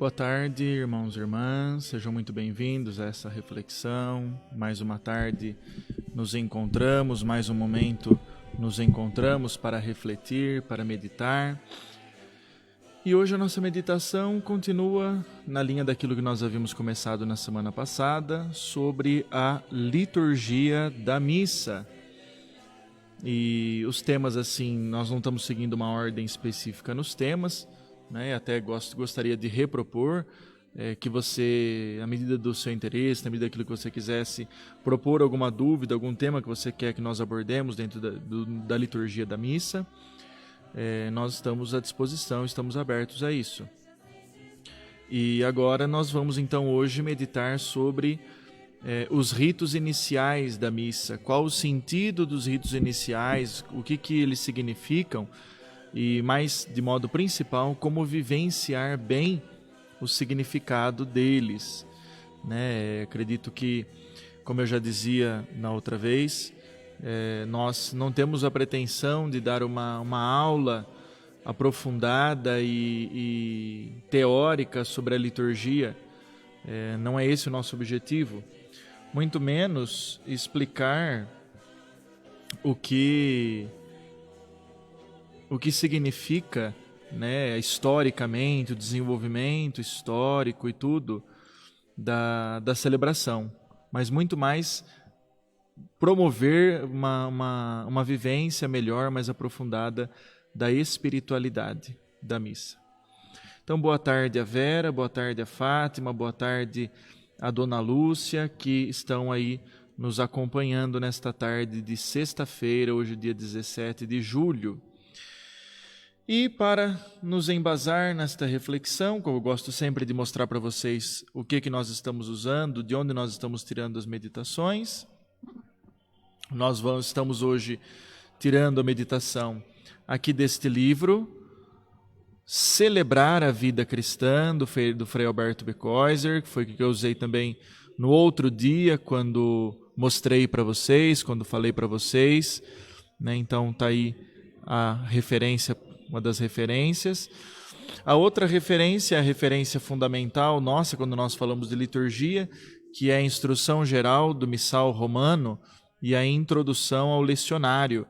Boa tarde, irmãos e irmãs, sejam muito bem-vindos a essa reflexão. Mais uma tarde nos encontramos, mais um momento nos encontramos para refletir, para meditar. E hoje a nossa meditação continua na linha daquilo que nós havíamos começado na semana passada, sobre a liturgia da missa. E os temas, assim, nós não estamos seguindo uma ordem específica nos temas, né? Até gostaria de repropor que você, à medida do seu interesse, na medida daquilo que você quisesse propor alguma dúvida, algum tema que você quer que nós abordemos dentro da liturgia da missa, nós estamos à disposição, estamos abertos a isso. E agora nós vamos então hoje meditar sobre os ritos iniciais da missa, qual o sentido dos ritos iniciais, o que eles significam e, mais de modo principal, como vivenciar bem o significado deles, né? Acredito que, como eu já dizia na outra vez, nós não temos a pretensão de dar uma aula aprofundada e teórica sobre a liturgia, não é esse o nosso objetivo, muito menos explicar o que significa, né, historicamente, o desenvolvimento histórico e tudo da celebração, mas muito mais promover uma vivência melhor, mais aprofundada da espiritualidade da missa. Então, boa tarde a Vera, boa tarde a Fátima, boa tarde a Dona Lúcia, que estão aí nos acompanhando nesta tarde de sexta-feira, hoje dia 17 de julho. E para nos embasar nesta reflexão, como eu gosto sempre de mostrar para vocês o que nós estamos usando, de onde nós estamos tirando as meditações, estamos hoje tirando a meditação aqui deste livro, Celebrar a Vida Cristã, do Frei Alberto Becoiser, que foi o que eu usei também no outro dia, quando mostrei para vocês, quando falei para vocês, né? Então está aí a referência, uma das referências. A outra referência é a referência fundamental nossa, quando nós falamos de liturgia, que é a instrução geral do Missal Romano e a introdução ao lecionário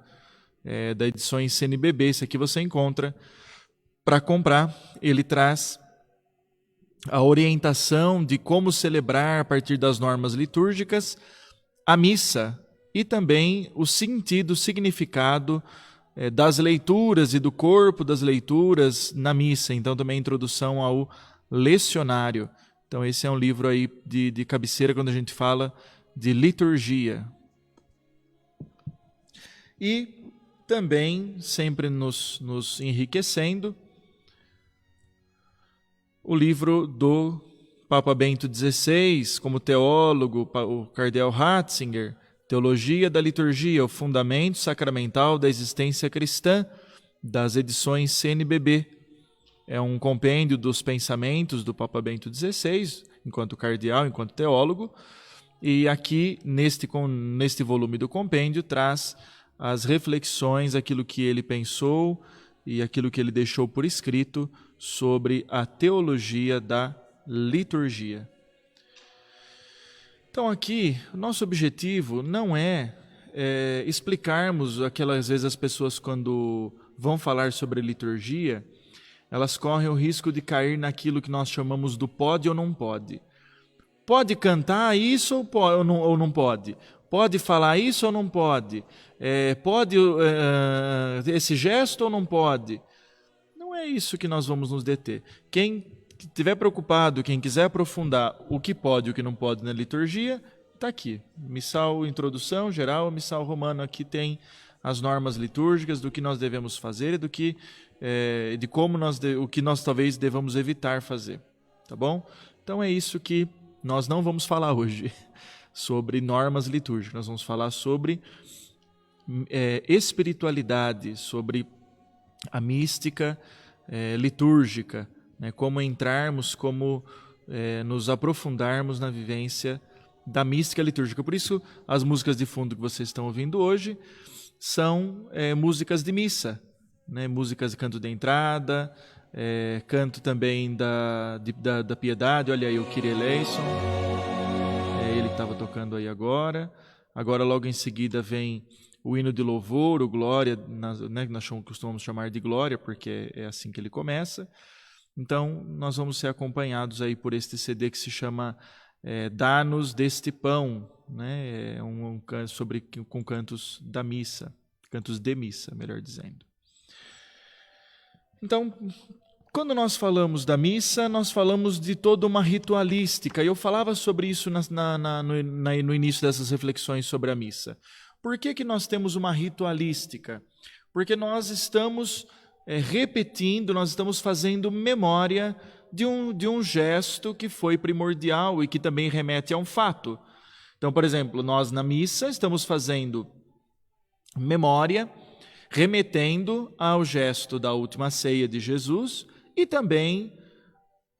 da edição em CNBB. Esse aqui você encontra para comprar. Ele traz a orientação de como celebrar a partir das normas litúrgicas a missa e também o sentido, o significado das leituras e do corpo das leituras na missa. Então também a introdução ao lecionário. Então esse é um livro aí de cabeceira quando a gente fala de liturgia. E também, sempre nos enriquecendo, o livro do Papa Bento XVI, como teólogo, o Cardeal Ratzinger, Teologia da Liturgia, o Fundamento Sacramental da Existência Cristã, das edições CNBB. É um compêndio dos pensamentos do Papa Bento XVI, enquanto cardeal, enquanto teólogo, e aqui, neste volume do compêndio, traz as reflexões, aquilo que ele pensou e aquilo que ele deixou por escrito sobre a teologia da liturgia. Então aqui, o nosso objetivo não é explicarmos às vezes as pessoas quando vão falar sobre liturgia, elas correm o risco de cair naquilo que nós chamamos do pode ou não pode. Pode cantar isso ou não pode? Pode falar isso ou não pode? Pode esse gesto ou não pode? Não é isso que nós vamos nos deter. Quem estiver preocupado, quem quiser aprofundar o que pode e o que não pode na liturgia, está aqui. Missal Introdução Geral, Missal Romano, aqui tem as normas litúrgicas do que nós devemos fazer e de como o que nós talvez devamos evitar fazer. Tá bom? Então é isso que nós não vamos falar hoje, sobre normas litúrgicas. Nós vamos falar sobre espiritualidade, sobre a mística litúrgica, né? Como entrarmos, como nos aprofundarmos na vivência da mística litúrgica. Por isso, as músicas de fundo que vocês estão ouvindo hoje são músicas de missa, né? Músicas de canto de entrada, canto também da Piedade. Olha aí o Kyrie eleison, ele que estava tocando aí agora. Agora logo em seguida vem o hino de louvor, o Glória, né, que nós costumamos chamar de Glória, porque é assim que ele começa. Então nós vamos ser acompanhados aí por este CD que se chama Dá-nos deste Pão, né? Com cantos da missa, cantos de missa, melhor dizendo. Então, quando nós falamos da missa, nós falamos de toda uma ritualística. Eu falava sobre isso no início dessas reflexões sobre a missa. Por que nós temos uma ritualística? Porque nós estamos repetindo, nós estamos fazendo memória de um gesto que foi primordial e que também remete a um fato. Então, por exemplo, nós na missa estamos fazendo memória, remetendo ao gesto da última ceia de Jesus e também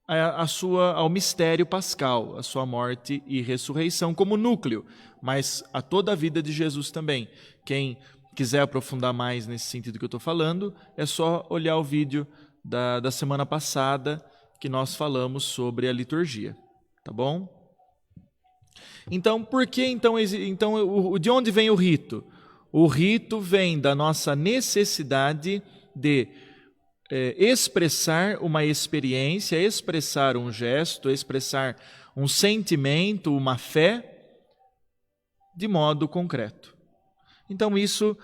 ao mistério pascal, a sua morte e ressurreição como núcleo, mas a toda a vida de Jesus também. Quem quiser aprofundar mais nesse sentido que eu estou falando, é só olhar o vídeo da semana passada que nós falamos sobre a liturgia, tá bom? Então, por que de onde vem o rito? O rito vem da nossa necessidade de expressar uma experiência, expressar um gesto, expressar um sentimento, uma fé, de modo concreto. Então isso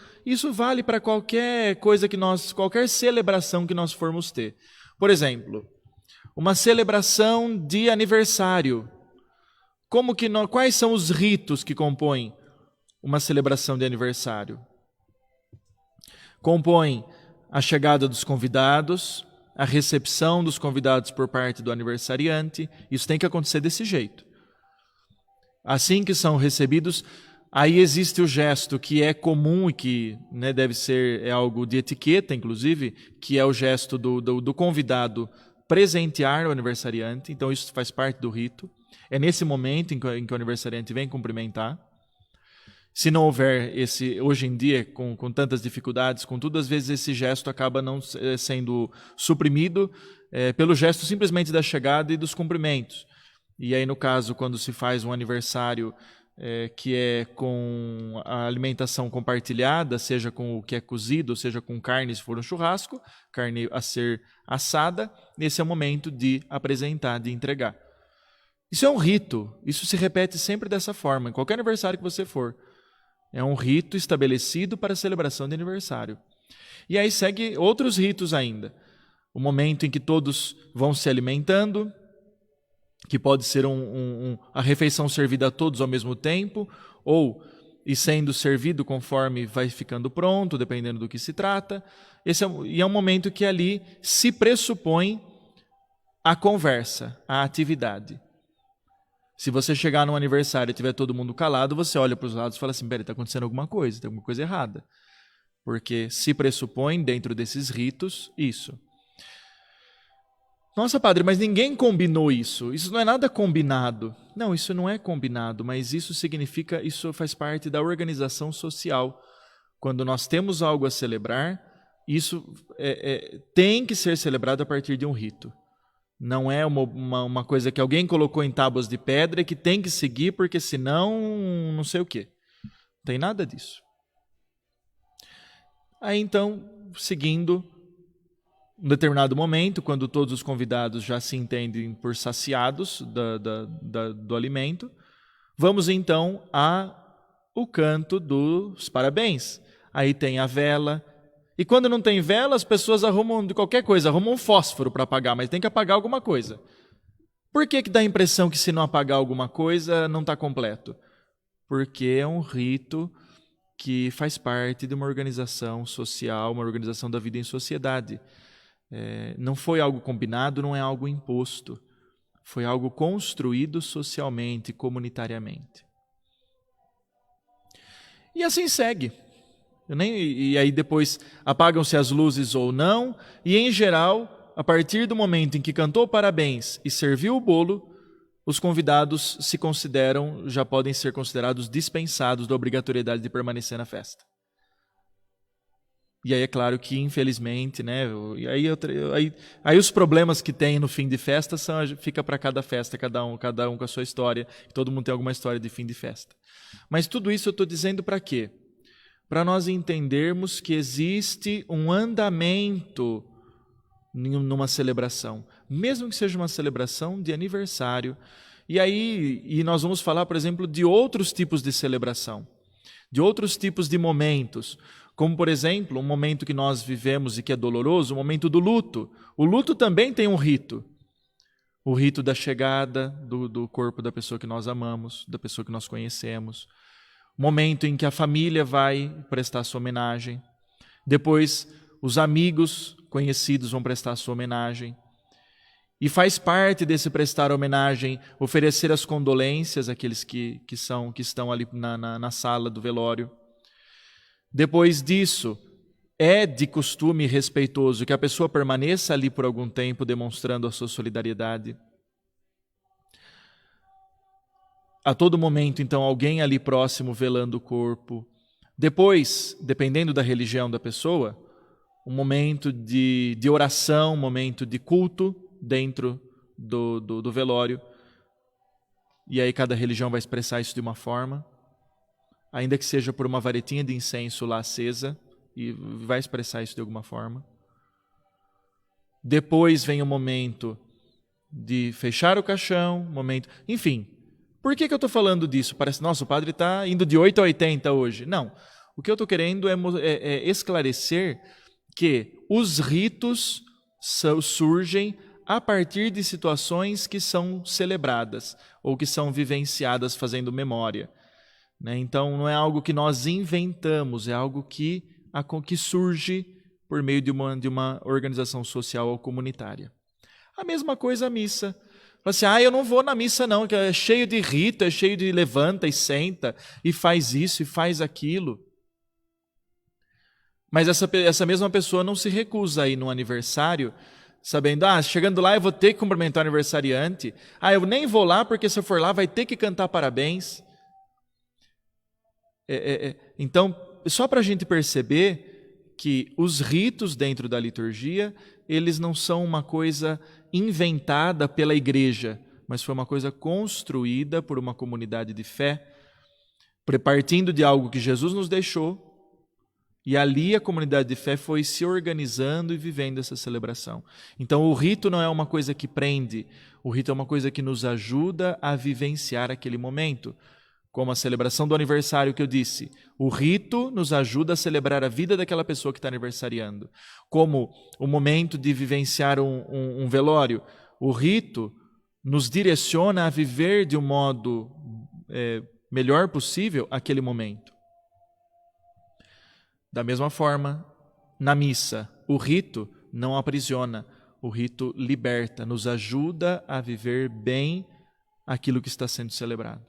vale para qualquer coisa qualquer celebração que nós formos ter. Por exemplo, uma celebração de aniversário. Quais são os ritos que compõem uma celebração de aniversário? Compõem a chegada dos convidados, a recepção dos convidados por parte do aniversariante. Isso tem que acontecer desse jeito. Assim que são recebidos, aí existe o gesto que é comum e que, né, deve ser algo de etiqueta, inclusive, que é o gesto do convidado presentear o aniversariante. Então isso faz parte do rito. É nesse momento em que o aniversariante vem cumprimentar. Se não houver hoje em dia, com tantas dificuldades, contudo, às vezes esse gesto acaba não sendo suprimido pelo gesto simplesmente da chegada e dos cumprimentos. E aí, no caso, quando se faz um aniversário que é com a alimentação compartilhada, seja com o que é cozido, seja com carne, se for um churrasco, carne a ser assada, esse é o momento de apresentar, de entregar. Isso é um rito, isso se repete sempre dessa forma, em qualquer aniversário que você for. É um rito estabelecido para a celebração de aniversário. E aí segue outros ritos ainda. O momento em que todos vão se alimentando, que pode ser a refeição servida a todos ao mesmo tempo, ou e sendo servido conforme vai ficando pronto, dependendo do que se trata. E é um momento que ali se pressupõe a conversa, a atividade. Se você chegar num aniversário e tiver todo mundo calado, você olha para os lados e fala assim, peraí, está acontecendo alguma coisa, tem alguma coisa errada. Porque se pressupõe dentro desses ritos isso. Nossa, padre, mas ninguém combinou isso. Isso não é nada combinado. Não, isso não é combinado, mas isso faz parte da organização social. Quando nós temos algo a celebrar, isso tem que ser celebrado a partir de um rito. Não é uma coisa que alguém colocou em tábuas de pedra e que tem que seguir porque senão não sei o quê. Não tem nada disso. Aí então, seguindo, um determinado momento, quando todos os convidados já se entendem por saciados do alimento, vamos então ao canto dos parabéns. Aí tem a vela. E quando não tem vela, as pessoas arrumam de qualquer coisa, arrumam um fósforo para apagar, mas tem que apagar alguma coisa. Por que dá a impressão que se não apagar alguma coisa, não está completo? Porque é um rito que faz parte de uma organização social, uma organização da vida em sociedade. Não foi algo combinado, não é algo imposto. Foi algo construído socialmente, comunitariamente. E assim segue. E aí depois apagam-se as luzes ou não, e em geral, a partir do momento em que cantou parabéns e serviu o bolo, os convidados já podem ser considerados dispensados da obrigatoriedade de permanecer na festa. E aí é claro que, infelizmente, né, e aí os problemas que tem no fim de festa fica para cada festa, cada um com a sua história. Todo mundo tem alguma história de fim de festa. Mas tudo isso eu estou dizendo para quê? Para nós entendermos que existe um andamento numa celebração, mesmo que seja uma celebração de aniversário. E nós vamos falar, por exemplo, de outros tipos de celebração, de outros tipos de momentos, como, por exemplo, um momento que nós vivemos e que é doloroso, o momento do luto. O luto também tem um rito. O rito da chegada do corpo da pessoa que nós amamos, da pessoa que nós conhecemos. Momento em que a família vai prestar sua homenagem. Depois, os amigos conhecidos vão prestar sua homenagem. E faz parte desse prestar homenagem, oferecer as condolências àqueles que estão ali na sala do velório. Depois disso, é de costume respeitoso que a pessoa permaneça ali por algum tempo, demonstrando a sua solidariedade. A todo momento, então, alguém ali próximo velando o corpo. Depois, dependendo da religião da pessoa, um momento de oração, um momento de culto dentro do velório. E aí cada religião vai expressar isso de uma forma, ainda que seja por uma varetinha de incenso lá acesa, e vai expressar isso de alguma forma. Depois vem o momento de fechar o caixão, enfim. Por que eu estou falando disso? Parece, nossa, o padre está indo de 8 a 80 hoje. Não. O que eu estou querendo é esclarecer que os ritos surgem a partir de situações que são celebradas ou que são vivenciadas fazendo memória. Então, não é algo que nós inventamos, é algo que surge por meio de uma organização social ou comunitária. A mesma coisa a missa. Fala assim, eu não vou na missa não, que é cheio de rito, é cheio de levanta e senta, e faz isso e faz aquilo. Mas essa mesma pessoa não se recusa a ir no aniversário, sabendo, chegando lá eu vou ter que cumprimentar o aniversariante, eu nem vou lá porque se eu for lá vai ter que cantar parabéns. Então, só para a gente perceber que os ritos dentro da liturgia, eles não são uma coisa inventada pela igreja, mas foi uma coisa construída por uma comunidade de fé, partindo de algo que Jesus nos deixou, e ali a comunidade de fé foi se organizando e vivendo essa celebração. Então o rito não é uma coisa que prende, o rito é uma coisa que nos ajuda a vivenciar aquele momento. Como a celebração do aniversário que eu disse, o rito nos ajuda a celebrar a vida daquela pessoa que está aniversariando. Como o momento de vivenciar um velório, o rito nos direciona a viver de um modo melhor possível aquele momento. Da mesma forma, na missa, o rito não aprisiona, o rito liberta, nos ajuda a viver bem aquilo que está sendo celebrado.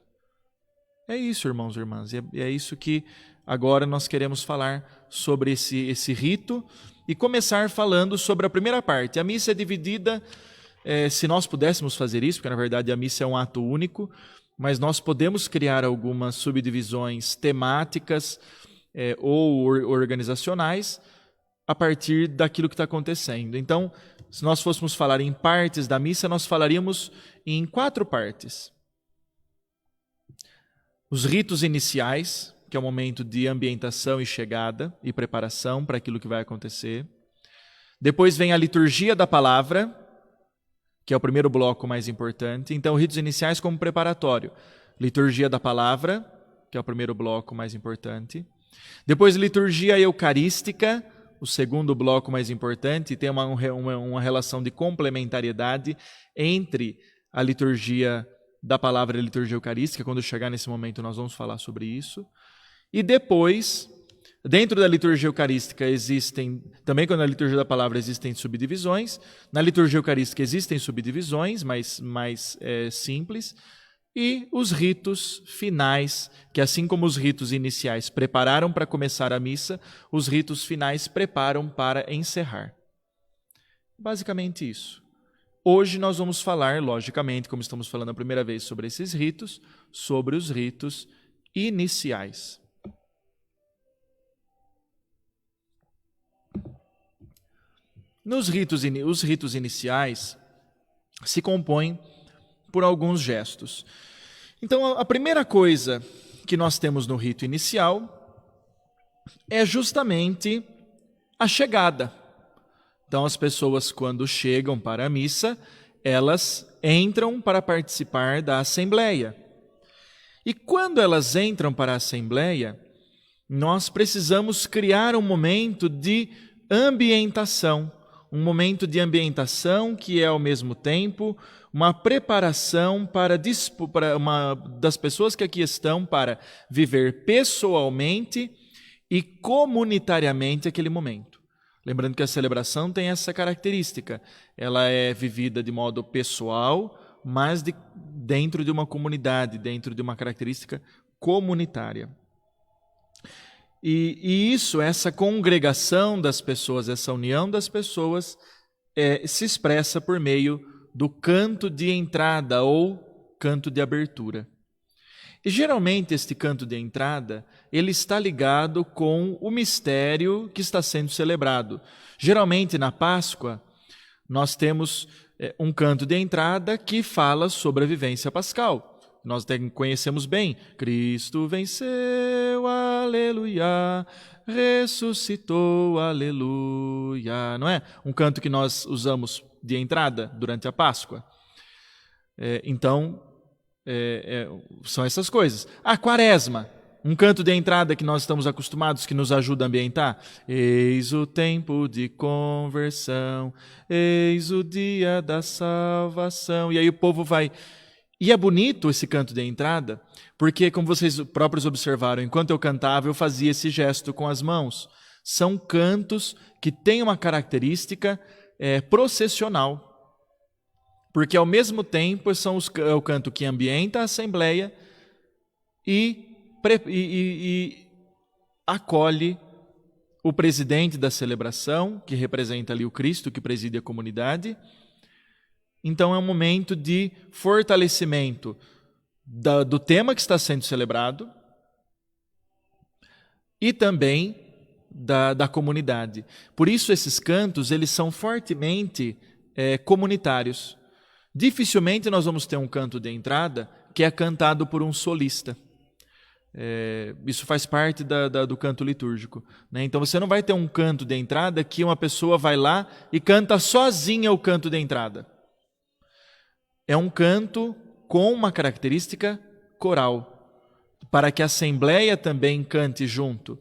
É isso, irmãos e irmãs, e é isso que agora nós queremos falar sobre esse rito e começar falando sobre a primeira parte. A missa é dividida, se nós pudéssemos fazer isso, porque na verdade a missa é um ato único, mas nós podemos criar algumas subdivisões temáticas ou organizacionais a partir daquilo que está acontecendo. Então, se nós fôssemos falar em partes da missa, nós falaríamos em 4 partes. Os ritos iniciais, que é o momento de ambientação e chegada e preparação para aquilo que vai acontecer. Depois vem a liturgia da palavra, que é o primeiro bloco mais importante. Então, ritos iniciais como preparatório. Liturgia da palavra, que é o primeiro bloco mais importante. Depois, liturgia eucarística, o segundo bloco mais importante. Tem uma relação de complementariedade entre a liturgia da palavra e a liturgia eucarística. Quando chegar nesse momento, nós vamos falar sobre isso. E depois, dentro da liturgia eucarística também quando na liturgia da palavra existem subdivisões, na liturgia eucarística existem subdivisões mais simples, e os ritos finais, que assim como os ritos iniciais prepararam para começar a missa, os ritos finais preparam para encerrar. Basicamente isso. Hoje nós vamos falar, logicamente, como estamos falando a primeira vez sobre esses ritos, sobre os ritos iniciais. Os ritos iniciais se compõem por alguns gestos. Então, a primeira coisa que nós temos no rito inicial é justamente a chegada. Então, as pessoas, quando chegam para a missa, elas entram para participar da assembleia. E quando elas entram para a assembleia, nós precisamos criar um momento de ambientação. Um momento de ambientação que é, ao mesmo tempo, uma preparação para das pessoas que aqui estão para viver pessoalmente e comunitariamente aquele momento. Lembrando que a celebração tem essa característica. Ela é vivida de modo pessoal, mas dentro de uma comunidade, dentro de uma característica comunitária. E isso, essa congregação das pessoas, essa união das pessoas, se expressa por meio do canto de entrada ou canto de abertura. E geralmente este canto de entrada, ele está ligado com o mistério que está sendo celebrado. Geralmente na Páscoa, nós temos um canto de entrada que fala sobre a vivência pascal. Nós conhecemos bem, Cristo venceu, aleluia, ressuscitou, aleluia, não é? Um canto que nós usamos de entrada durante a Páscoa. São essas coisas. A Quaresma, um canto de entrada que nós estamos acostumados, que nos ajuda a ambientar. Eis o tempo de conversão, eis o dia da salvação. E aí o povo vai... E é bonito esse canto de entrada, porque, como vocês próprios observaram, enquanto eu cantava, eu fazia esse gesto com as mãos. São cantos que têm uma característica processional, porque, ao mesmo tempo, é o canto que ambienta a Assembleia e acolhe o presidente da celebração, que representa ali o Cristo, que preside a comunidade. Então é um momento de fortalecimento do tema que está sendo celebrado e também da comunidade. Por isso esses cantos, eles são fortemente comunitários. Dificilmente nós vamos ter um canto de entrada que é cantado por um solista. Isso faz parte do canto litúrgico, né? Então você não vai ter um canto de entrada que uma pessoa vai lá e canta sozinha o canto de entrada. É um canto com uma característica coral, para que a Assembleia também cante junto.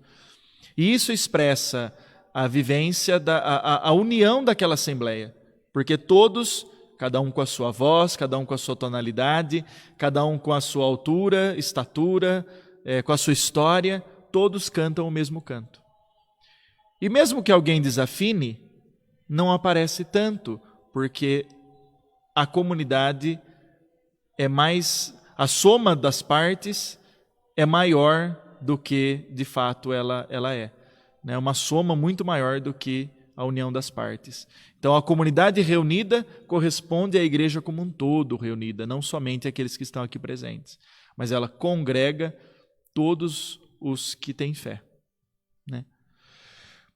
E isso expressa a vivência, a união daquela Assembleia, porque todos, cada um com a sua voz, cada um com a sua tonalidade, cada um com a sua altura, estatura, com a sua história, todos cantam o mesmo canto. E mesmo que alguém desafine, não aparece tanto, porque a comunidade a soma das partes é maior do que, de fato, ela é. É uma soma muito maior do que a união das partes. Então, a comunidade reunida corresponde à igreja como um todo reunida, não somente aqueles que estão aqui presentes, mas ela congrega todos os que têm fé, né?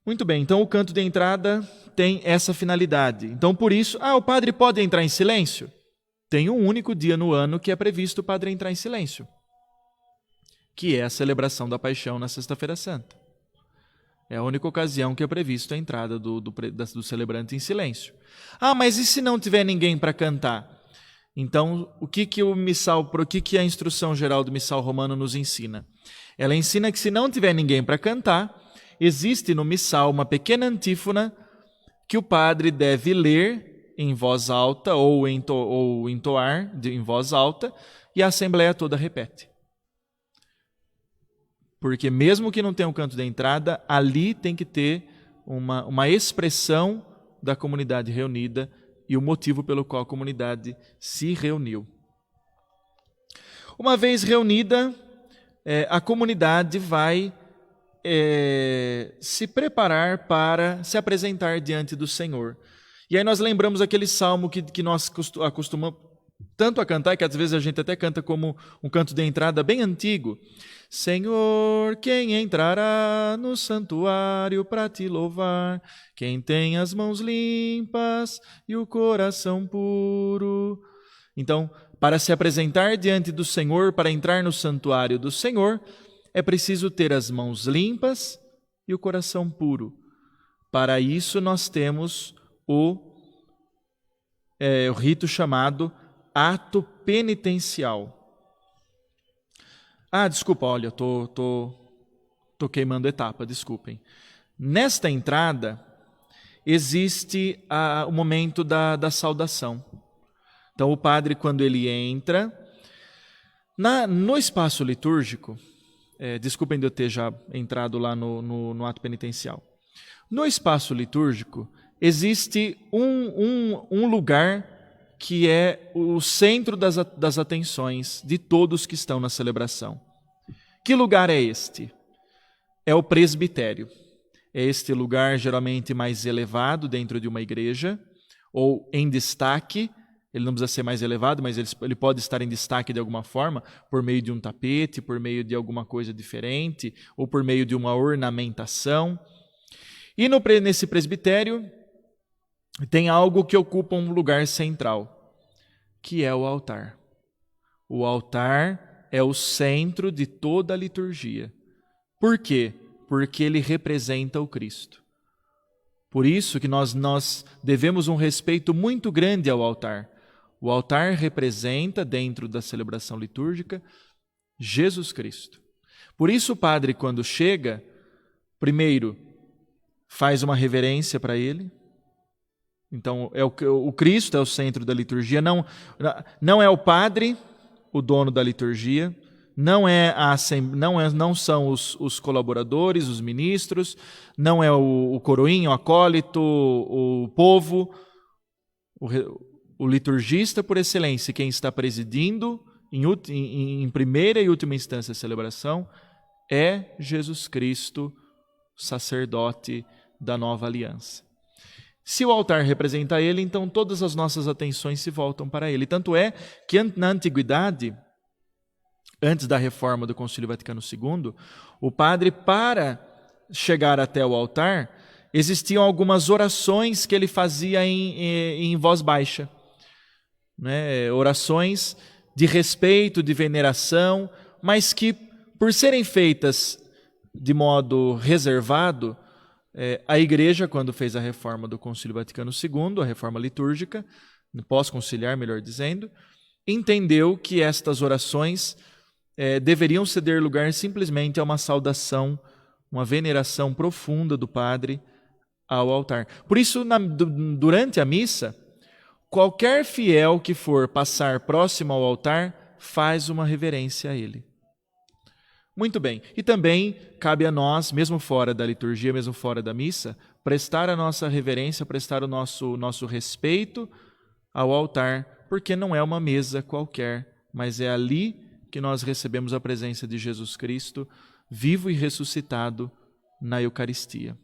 Muito bem, então o canto de entrada tem essa finalidade. Então, por isso, o padre pode entrar em silêncio? Tem um único dia no ano que é previsto o padre entrar em silêncio, que é a celebração da Paixão na Sexta-feira Santa. É a única ocasião que é previsto a entrada do celebrante em silêncio. Mas e se não tiver ninguém para cantar? Então, o que a instrução geral do Missal Romano nos ensina? Ela ensina que se não tiver ninguém para cantar, existe no missal uma pequena antífona que o padre deve ler em voz alta ou entoar em voz alta, e a Assembleia toda repete. Porque mesmo que não tenha um canto de entrada, ali tem que ter uma expressão da comunidade reunida e o motivo pelo qual a comunidade se reuniu. Uma vez reunida, a comunidade vai se preparar para se apresentar diante do Senhor. E aí nós lembramos aquele salmo que nós tanto a cantar, que às vezes a gente até canta como um canto de entrada bem antigo. Senhor, quem entrará no santuário para te louvar? Quem tem as mãos limpas e o coração puro. Então, para se apresentar diante do Senhor, para entrar no santuário do Senhor, é preciso ter as mãos limpas e o coração puro. Para isso nós temos o rito chamado ato penitencial. Desculpa, olha, tô queimando etapa, desculpem. Nesta entrada, existe o momento da saudação. Então, o padre, quando ele entra, no espaço litúrgico, desculpem de eu ter já entrado lá no ato penitencial. No espaço litúrgico, existe um lugar que é o centro das atenções de todos que estão na celebração. Que lugar é este? É o presbitério. É este lugar geralmente mais elevado dentro de uma igreja, ou em destaque. Ele não precisa ser mais elevado, mas ele pode estar em destaque de alguma forma, por meio de um tapete, por meio de alguma coisa diferente, ou por meio de uma ornamentação. E nesse presbitério tem algo que ocupa um lugar central, que é o altar. O altar é o centro de toda a liturgia. Por quê? Porque ele representa o Cristo. Por isso que nós devemos um respeito muito grande ao altar. O altar representa, dentro da celebração litúrgica, Jesus Cristo. Por isso o padre, quando chega, primeiro faz uma reverência para ele. Então, o Cristo é o centro da liturgia, não é o padre o dono da liturgia, não são os colaboradores, os ministros, não é o coroinho, o acólito, o povo, o liturgista por excelência, quem está presidindo em primeira e última instância a celebração, é Jesus Cristo, sacerdote da nova aliança. Se o altar representa ele, então todas as nossas atenções se voltam para ele. Tanto é que na antiguidade, antes da reforma do Concílio Vaticano II, o padre, para chegar até o altar, existiam algumas orações que ele fazia em voz baixa. Né? Orações de respeito, de veneração, mas que, por serem feitas de modo reservado, a Igreja, quando fez a reforma do Concílio Vaticano II, a reforma litúrgica, pós-conciliar, melhor dizendo, entendeu que estas orações deveriam ceder lugar simplesmente a uma saudação, uma veneração profunda do padre ao altar. Por isso, durante a missa, qualquer fiel que for passar próximo ao altar faz uma reverência a ele. Muito bem. E também cabe a nós, mesmo fora da liturgia, mesmo fora da missa, prestar a nossa reverência, prestar o nosso respeito ao altar, porque não é uma mesa qualquer, mas é ali que nós recebemos a presença de Jesus Cristo, vivo e ressuscitado na Eucaristia.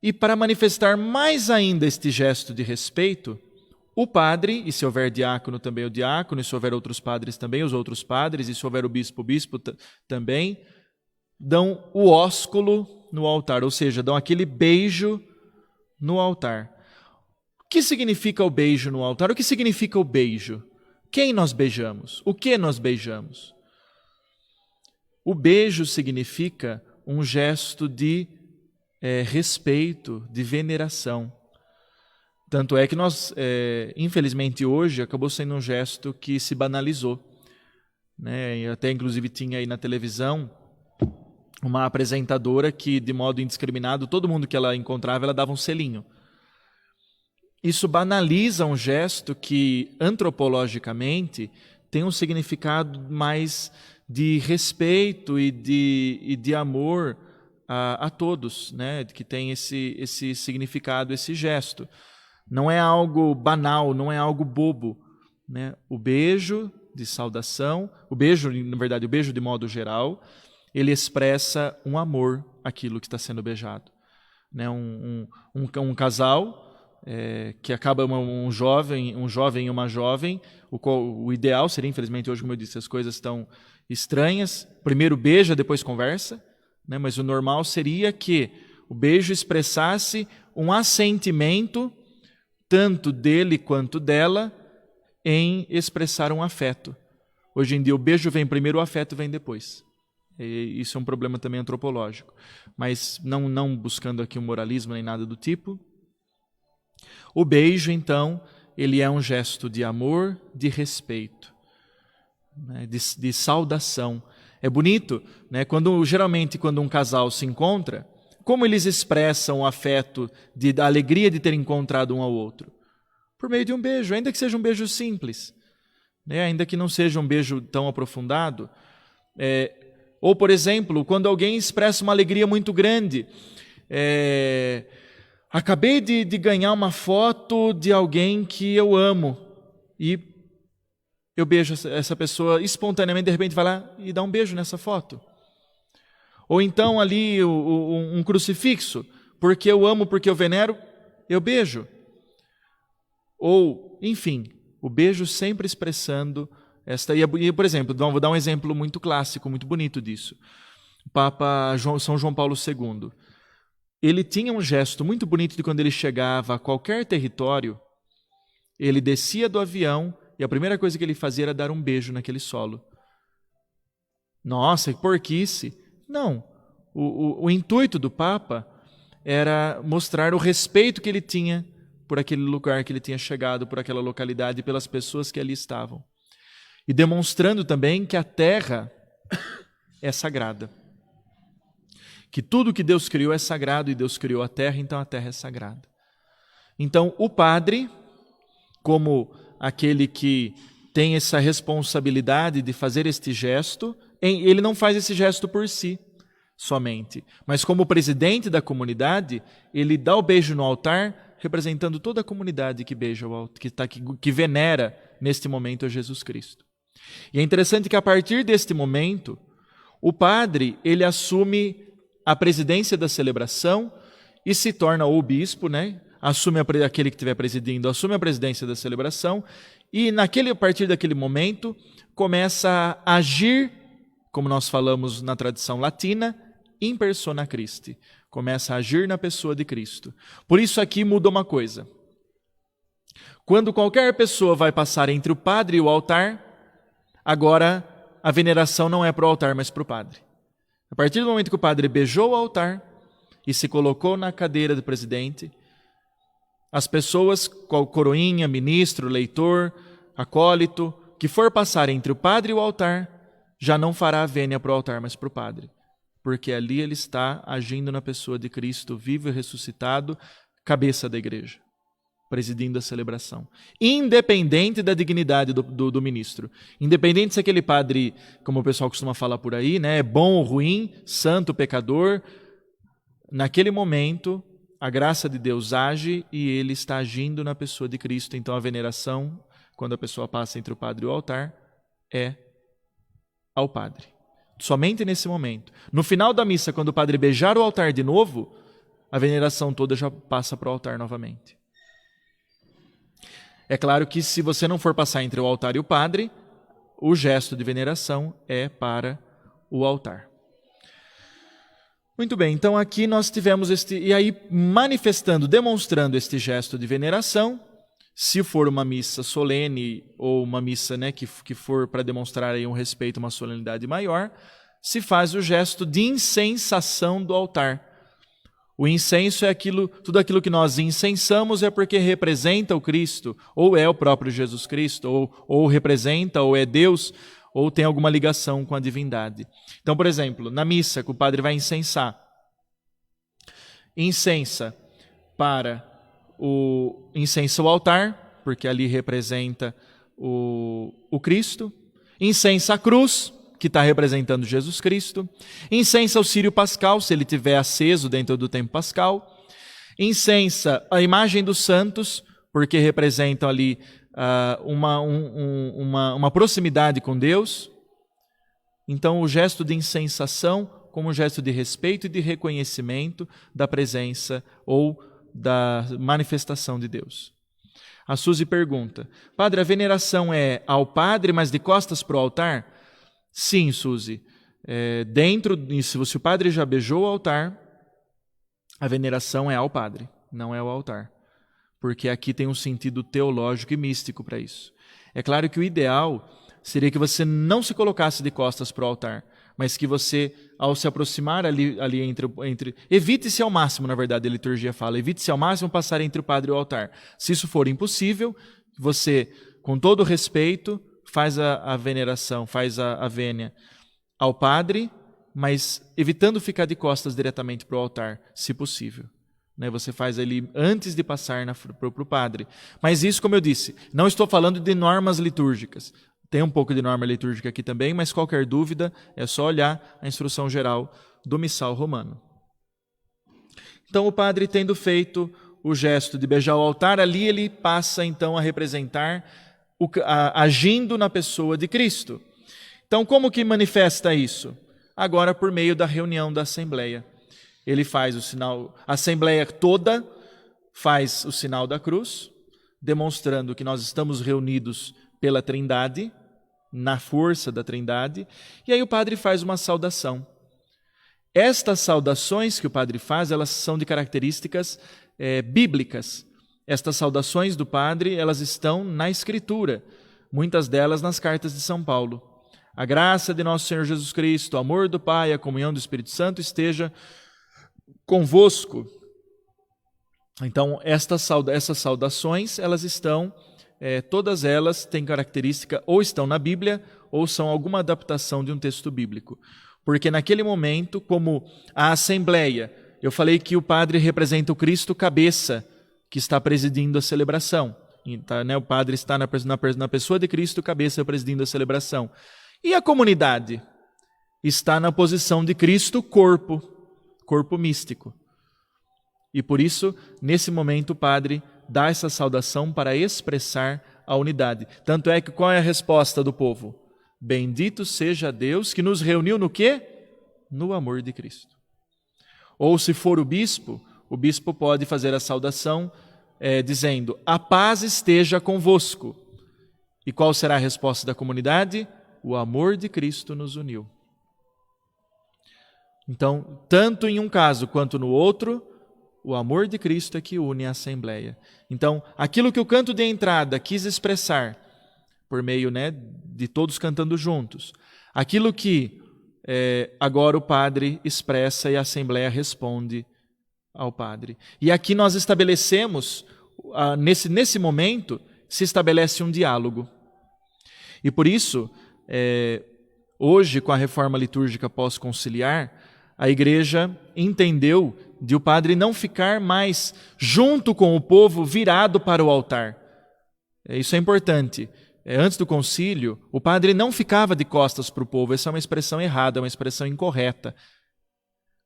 E para manifestar mais ainda este gesto de respeito, o padre, e se houver diácono também o diácono, e se houver outros padres também os outros padres, e se houver o bispo também, dão o ósculo no altar, ou seja, dão aquele beijo no altar. O que significa o beijo no altar? O que significa o beijo? Quem nós beijamos? O que nós beijamos? O beijo significa um gesto de respeito, de veneração. Tanto é que nós, infelizmente hoje, acabou sendo um gesto que se banalizou. Né? E até inclusive tinha aí na televisão uma apresentadora que, de modo indiscriminado, todo mundo que ela encontrava, ela dava um selinho. Isso banaliza um gesto que, antropologicamente, tem um significado mais de respeito e de amor a todos, né? Que tem esse significado, esse gesto. Não é algo banal, não é algo bobo. Né? O beijo de saudação, o beijo de modo geral, ele expressa um amor àquilo que está sendo beijado. Né? Um casal que acaba um jovem e uma jovem. O ideal seria, infelizmente, hoje, como eu disse, as coisas estão estranhas. Primeiro beija, depois conversa, né? Mas o normal seria que o beijo expressasse um assentimento, tanto dele quanto dela, em expressar um afeto. Hoje em dia o beijo vem primeiro, o afeto vem depois. E isso é um problema também antropológico. Mas não buscando aqui um moralismo nem nada do tipo. O beijo, então, ele é um gesto de amor, de respeito, né? de saudação. É bonito, né? Geralmente quando um casal se encontra, como eles expressam o afeto, da alegria de ter encontrado um ao outro? Por meio de um beijo, ainda que seja um beijo simples, né? Ainda que não seja um beijo tão aprofundado. Ou, por exemplo, quando alguém expressa uma alegria muito grande, acabei de ganhar uma foto de alguém que eu amo e eu beijo essa pessoa espontaneamente, de repente vai lá e dá um beijo nessa foto. Ou então ali um crucifixo, porque eu amo, porque eu venero, eu beijo. Ou, enfim, o beijo sempre expressando esta... E, por exemplo, vou dar um exemplo muito clássico, muito bonito disso. O Papa São João Paulo II. Ele tinha um gesto muito bonito de quando ele chegava a qualquer território, ele descia do avião e a primeira coisa que ele fazia era dar um beijo naquele solo. Nossa, que porquice! Não. O intuito do Papa era mostrar o respeito que ele tinha por aquele lugar que ele tinha chegado, por aquela localidade e pelas pessoas que ali estavam. E demonstrando também que a terra é sagrada. Que tudo que Deus criou é sagrado e Deus criou a terra, então a terra é sagrada. Então o padre, como aquele que tem essa responsabilidade de fazer este gesto, ele não faz esse gesto por si somente, mas como presidente da comunidade, ele dá o beijo no altar, representando toda a comunidade que beija, que venera neste momento a Jesus Cristo. E é interessante que a partir deste momento, o padre ele assume a presidência da celebração e se torna o bispo, né? Aquele que estiver presidindo, assume a presidência da celebração e a partir daquele momento começa a agir, como nós falamos na tradição latina, in persona Christi. Começa a agir na pessoa de Cristo. Por isso aqui muda uma coisa. Quando qualquer pessoa vai passar entre o padre e o altar, agora a veneração não é para o altar, mas para o padre. A partir do momento que o padre beijou o altar e se colocou na cadeira do presidente, as pessoas, coroinha, ministro, leitor, acólito, que for passar entre o padre e o altar, já não fará a vênia para o altar, mas para o padre. Porque ali ele está agindo na pessoa de Cristo, vivo e ressuscitado, cabeça da igreja, presidindo a celebração. Independente da dignidade do ministro. Independente se aquele padre, como o pessoal costuma falar por aí, né, é bom ou ruim, santo, pecador, naquele momento a graça de Deus age e ele está agindo na pessoa de Cristo. Então a veneração, quando a pessoa passa entre o padre e o altar, é ao padre. Somente nesse momento. No final da missa, quando o padre beijar o altar de novo, a veneração toda já passa para o altar novamente. É claro que se você não for passar entre o altar e o padre, o gesto de veneração é para o altar. Muito bem, então aqui nós tivemos e aí manifestando, demonstrando este gesto de veneração, se for uma missa solene ou uma missa, né, que for para demonstrar aí um respeito, uma solenidade maior, se faz o gesto de incensação do altar. O incenso é tudo aquilo que nós incensamos é porque representa o Cristo, ou é o próprio Jesus Cristo, ou representa, ou é Deus, ou tem alguma ligação com a divindade. Então, por exemplo, na missa que o padre vai incensar, incensa o altar, porque ali representa o Cristo, incensa a cruz, que está representando Jesus Cristo, incensa o círio pascal, se ele estiver aceso dentro do tempo pascal, incensa a imagem dos santos, porque representam ali uma proximidade com Deus. Então o gesto de incensação como um gesto de respeito e de reconhecimento da presença ou da manifestação de Deus. A Suzy pergunta: Padre, a veneração é ao padre, mas de costas para o altar? Sim, Suzy. Se o padre já beijou o altar, a veneração é ao padre, não é ao altar. Porque aqui tem um sentido teológico e místico para isso. É claro que o ideal seria que você não se colocasse de costas para o altar, mas que você, ao se aproximar ali entre... Evite-se ao máximo, na verdade, a liturgia fala, evite-se ao máximo passar entre o padre e o altar. Se isso for impossível, você, com todo respeito, faz a veneração, faz a vênia ao padre, mas evitando ficar de costas diretamente para o altar, se possível. Você faz ali antes de passar para o padre. Mas isso, como eu disse, não estou falando de normas litúrgicas. Tem um pouco de norma litúrgica aqui também, mas qualquer dúvida é só olhar a instrução geral do Missal Romano. Então, o padre, tendo feito o gesto de beijar o altar, ali ele passa então a representar, agindo na pessoa de Cristo. Então, como que manifesta isso? Agora, por meio da reunião da Assembleia. Ele faz o sinal, a Assembleia toda faz o sinal da cruz, demonstrando que nós estamos reunidos pela Trindade, na força da Trindade, e aí o padre faz uma saudação. Estas saudações que o padre faz, elas são de características bíblicas. Estas saudações do padre, elas estão na Escritura, muitas delas nas cartas de São Paulo. A graça de nosso Senhor Jesus Cristo, o amor do Pai, a comunhão do Espírito Santo esteja convosco. Então, essas saudações, elas estão, todas elas têm característica, ou estão na Bíblia, ou são alguma adaptação de um texto bíblico. Porque naquele momento, como a Assembleia, eu falei que o padre representa o Cristo cabeça, que está presidindo a celebração. Então, o padre está na pessoa de Cristo cabeça presidindo a celebração. E a comunidade está na posição de Cristo corpo místico. E por isso, nesse momento, o padre dá essa saudação para expressar a unidade. Tanto é que qual é a resposta do povo? Bendito seja Deus que nos reuniu no quê? No amor de Cristo. Ou se for o bispo pode fazer a saudação dizendo: a paz esteja convosco. E qual será a resposta da comunidade? O amor de Cristo nos uniu. Então, tanto em um caso quanto no outro, o amor de Cristo é que une a Assembleia. Então, aquilo que o canto de entrada quis expressar, por meio de todos cantando juntos, aquilo que agora o padre expressa e a Assembleia responde ao padre. E aqui nós estabelecemos, nesse momento, se estabelece um diálogo. E por isso, hoje, com a reforma litúrgica pós-conciliar, a Igreja entendeu de o padre não ficar mais junto com o povo virado para o altar. Isso é importante. Antes do concílio, o padre não ficava de costas para o povo. Essa é uma expressão errada, é uma expressão incorreta.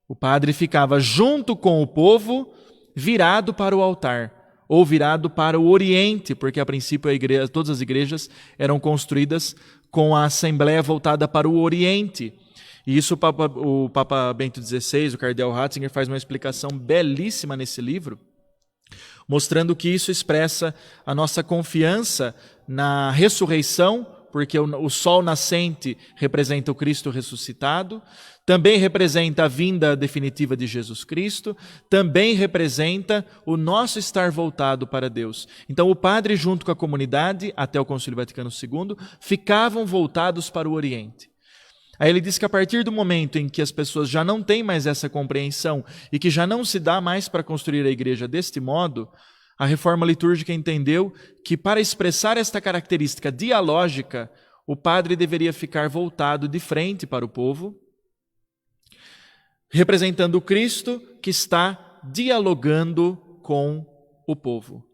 O padre ficava junto com o povo, virado para o altar, ou virado para o Oriente, porque a princípio todas as igrejas eram construídas com a Assembleia voltada para o Oriente. E isso o Papa Bento XVI, o cardeal Ratzinger, faz uma explicação belíssima nesse livro, mostrando que isso expressa a nossa confiança na ressurreição, porque o sol nascente representa o Cristo ressuscitado, também representa a vinda definitiva de Jesus Cristo, também representa o nosso estar voltado para Deus. Então o padre, junto com a comunidade, até o Concílio Vaticano II, ficavam voltados para o Oriente. Aí ele diz que a partir do momento em que as pessoas já não têm mais essa compreensão e que já não se dá mais para construir a igreja deste modo, a reforma litúrgica entendeu que para expressar esta característica dialógica, o padre deveria ficar voltado de frente para o povo, representando o Cristo que está dialogando com o povo.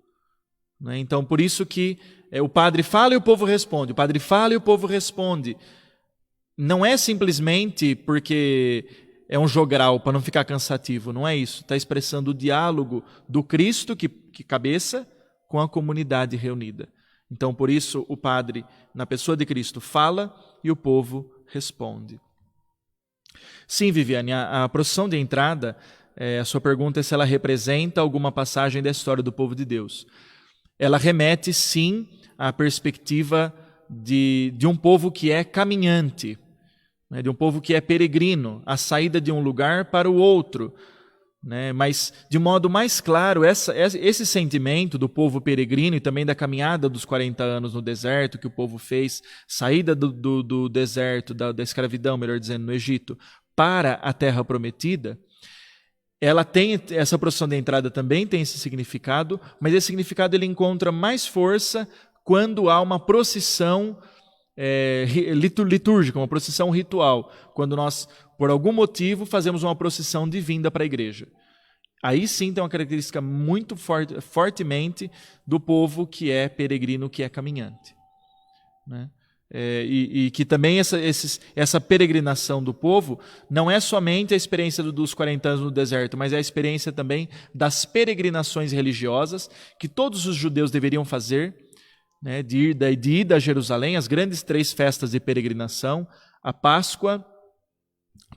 Então, por isso que o padre fala e o povo responde, o padre fala e o povo responde. Não é simplesmente porque é um jogral para não ficar cansativo, não é isso. Está expressando o diálogo do Cristo, que cabeça, com a comunidade reunida. Então, por isso, o padre, na pessoa de Cristo, fala e o povo responde. Sim, Viviane, a procissão de entrada, a sua pergunta é se ela representa alguma passagem da história do povo de Deus. Ela remete, sim, à perspectiva de um povo que é caminhante, né, de um povo que é peregrino, a saída de um lugar para o outro. Né? Mas, de modo mais claro, esse sentimento do povo peregrino e também da caminhada dos 40 anos no deserto que o povo fez, saída do deserto, da escravidão, melhor dizendo, no Egito, para a terra prometida, ela tem essa procissão de entrada também tem esse significado, mas esse significado ele encontra mais força quando há uma procissão litúrgica, uma procissão ritual, quando nós, por algum motivo, fazemos uma procissão de vinda para a igreja. Aí sim tem uma característica muito fortemente do povo que é peregrino, que é caminhante. Né? E que também essa peregrinação do povo não é somente a experiência dos 40 anos no deserto, mas é a experiência também das peregrinações religiosas que todos os judeus deveriam fazer, né, de ir a Jerusalém, as grandes 3 festas de peregrinação, a Páscoa,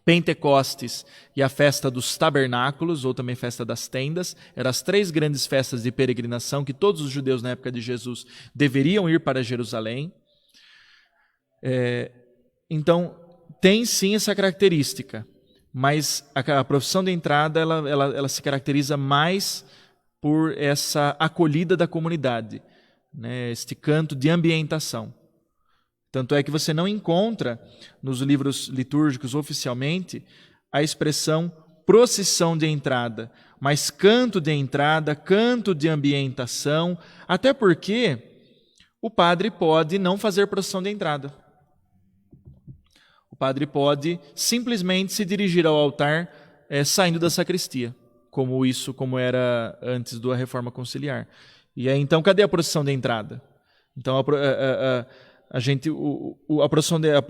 Pentecostes e a festa dos tabernáculos, ou também festa das tendas. Eram as 3 grandes festas de peregrinação que todos os judeus na época de Jesus deveriam ir para Jerusalém. Então, tem sim essa característica, mas a profissão de entrada ela se caracteriza mais por essa acolhida da comunidade, né, este canto de ambientação. Tanto é que você não encontra nos livros litúrgicos oficialmente a expressão procissão de entrada, mas canto de entrada, canto de ambientação, até porque o padre pode não fazer procissão de entrada. O padre pode simplesmente se dirigir ao altar saindo da sacristia, como era antes da reforma conciliar. E aí, então, cadê a procissão de entrada? Então,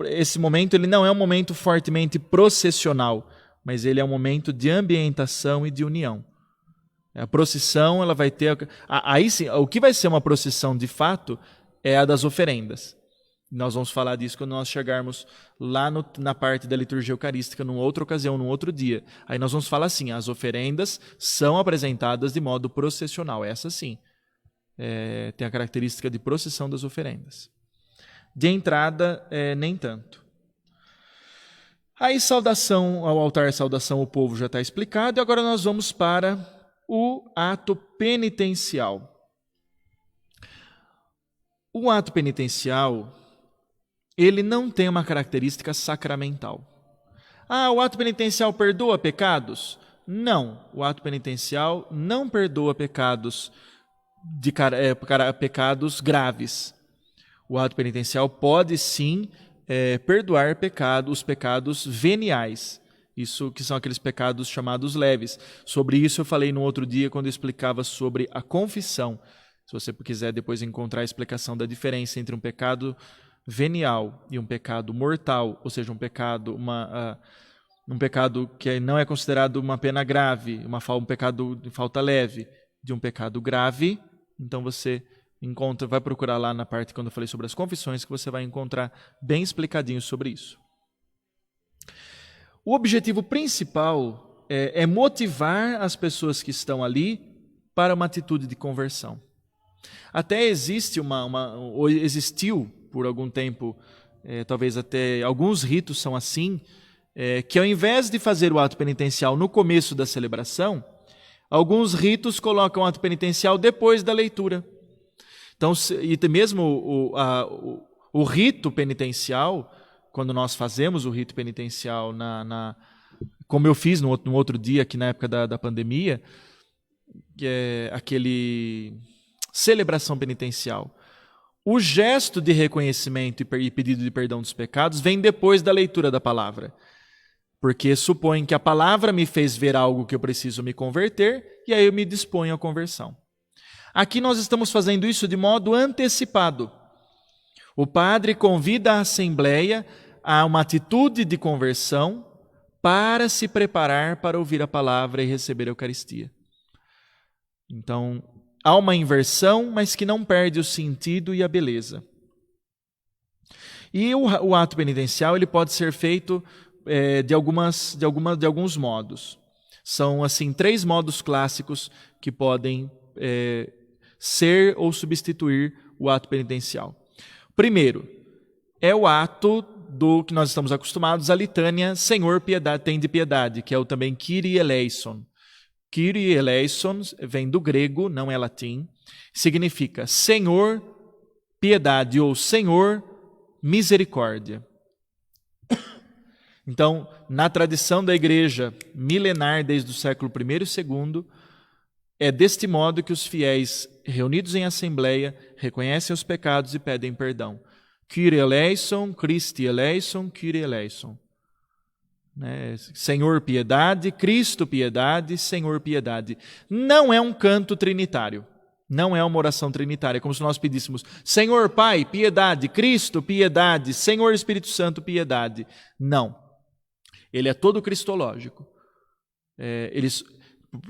esse momento ele não é um momento fortemente processional, mas ele é um momento de ambientação e de união. A procissão, ela vai ter... Aí sim, o que vai ser uma procissão de fato é a das oferendas. Nós vamos falar disso quando nós chegarmos lá na parte da liturgia eucarística, numa outra ocasião, num outro dia. Aí nós vamos falar assim, as oferendas são apresentadas de modo processional. Essa sim, tem a característica de procissão das oferendas. De entrada, nem tanto. Aí saudação ao altar, saudação ao povo já está explicado. E agora nós vamos para o ato penitencial. O ato penitencial... ele não tem uma característica sacramental. O ato penitencial perdoa pecados? Não, o ato penitencial não perdoa pecados, pecados graves. O ato penitencial pode sim perdoar os pecados veniais. Isso que são aqueles pecados chamados leves. Sobre isso eu falei no outro dia quando eu explicava sobre a confissão. Se você quiser depois encontrar a explicação da diferença entre um pecado venial e um pecado mortal, ou seja, um pecado que não é considerado uma pena grave, um pecado de falta leve, de um pecado grave, então você vai procurar lá na parte quando eu falei sobre as confissões, que você vai encontrar bem explicadinho sobre isso. O objetivo principal é motivar as pessoas que estão ali para uma atitude de conversão. Até existiu por algum tempo, talvez até alguns ritos são assim, que ao invés de fazer o ato penitencial no começo da celebração, alguns ritos colocam o ato penitencial depois da leitura. Então, e mesmo o rito penitencial, quando nós fazemos o rito penitencial, como eu fiz no outro dia, aqui na época da pandemia, que é aquele celebração penitencial, o gesto de reconhecimento e pedido de perdão dos pecados vem depois da leitura da palavra. Porque supõe que a palavra me fez ver algo que eu preciso me converter, e aí eu me disponho à conversão. Aqui nós estamos fazendo isso de modo antecipado. O padre convida a assembleia a uma atitude de conversão para se preparar para ouvir a palavra e receber a Eucaristia. Então, há uma inversão, mas que não perde o sentido e a beleza. E o ato penitencial ele pode ser feito de alguns modos. São, assim, 3 modos clássicos que podem ser ou substituir o ato penitencial. Primeiro, é o ato do que nós estamos acostumados, a litânia Senhor, piedade, tende piedade, que é o também Kyrie eleison. Kyrie eleison vem do grego, não é latim, significa Senhor, piedade ou Senhor, misericórdia. Então, na tradição da igreja milenar, desde o século I e II, é deste modo que os fiéis, reunidos em assembleia, reconhecem os pecados e pedem perdão. Kyrie eleison, Christi eleison, Kyrie eleison. Senhor piedade, Cristo piedade, Senhor piedade. Não é um canto trinitário. Não é uma oração trinitária. É como se nós pedíssemos Senhor Pai, piedade, Cristo, piedade, Senhor Espírito Santo, piedade. Não. Ele é todo cristológico.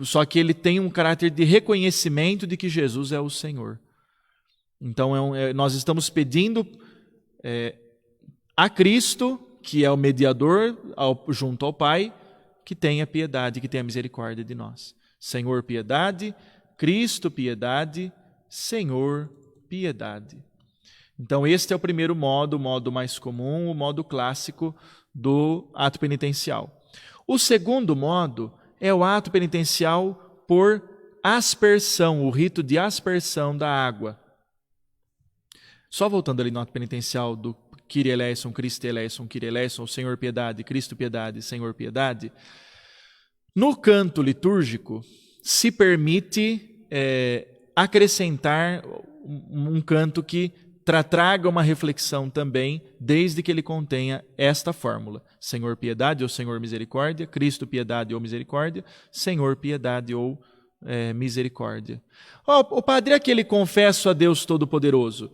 Só que ele tem um caráter de reconhecimento de que Jesus é o Senhor. Então nós estamos pedindo a Cristo, que é o mediador junto ao Pai, que tenha piedade, que tenha misericórdia de nós. Senhor, piedade, Cristo, piedade, Senhor, piedade. Então este é o primeiro modo, o modo mais comum, o modo clássico do ato penitencial. O segundo modo é o ato penitencial por aspersão, o rito de aspersão da água. Só voltando ali no ato penitencial do Kyrie eleison, Christe eleison, Kyrie eleison, Senhor piedade, Cristo piedade, Senhor piedade. No canto litúrgico se permite acrescentar um canto que traga uma reflexão também, desde que ele contenha esta fórmula: Senhor piedade ou Senhor misericórdia, Cristo piedade ou misericórdia, Senhor piedade ou misericórdia. O padre, aquele confesso a Deus Todo-Poderoso,